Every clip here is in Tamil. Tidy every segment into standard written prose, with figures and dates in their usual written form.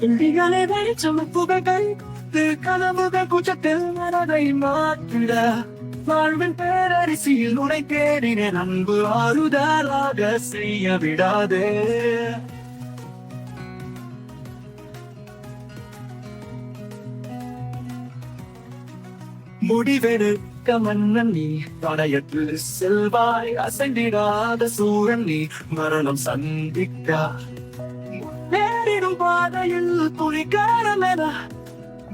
இந்திகளை வெளிச்சம் புகைகள் கனவுகள் கூச்சத்தில் மனதை மாற்றிட வாழ்வின் பேரரிசியில் உனை தேடினேன் அன்பு ஆறுதலாக செய்ய விடாதே. முடிவெடுக்க மன்னன் நீ, தடையற்று செல்வாய் அசைந்திடாத சூழன் நீ, மரணம் சந்திக்க முன்னேறிடும் பாதையில் துணிகரமென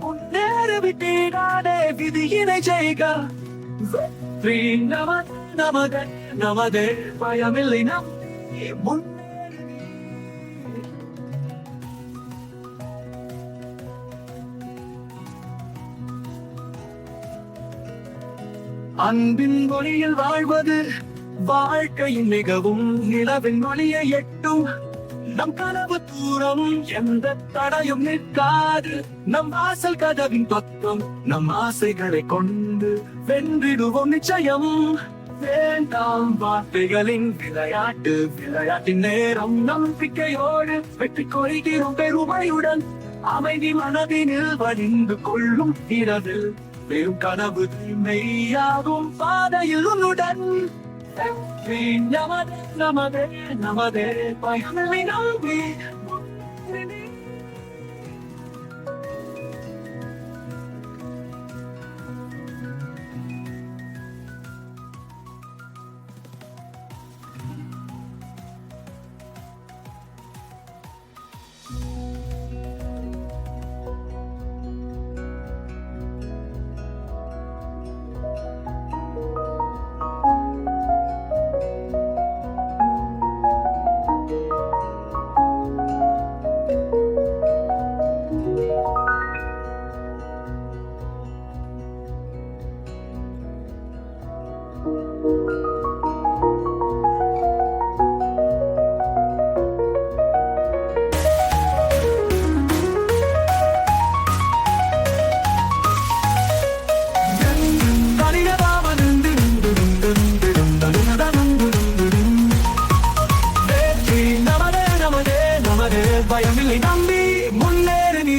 முன்னேறி விட்டிடாதே விதியினை ஜெயிக்க. வெற்றி நமது நமதே நமதே பயமில்லை நம் முன்னேறி. அன்பின் மொழியில் வாழ்வது வாழ்க்கையின் மிகவும் நிலவின் மொழியை எட்டும். நம் கனவு தூரம் எந்த தடையும் நிற்காது. நம் ஆசல் கதவின் பக்கம் நம் ஆசைகளை கொண்டு வென்றிடுவோம் நிச்சயம். வேண்டாம் வார்த்தைகளின் விளையாட்டு, விளையாட்டின் நேரம் நம்பிக்கையோடு வெற்றி கொள்கிறோம் பெருமையுடன். அமைதி மனதினில் வடிந்து கொள்ளும் இரவில் வெறும் கனவு மெய்யாகும் பாதையில் உன்னுடன். நமதே நமதே நமதே பயமில்லை நம்பி. பயமில்லை நம்பி முன்னேறு நீ.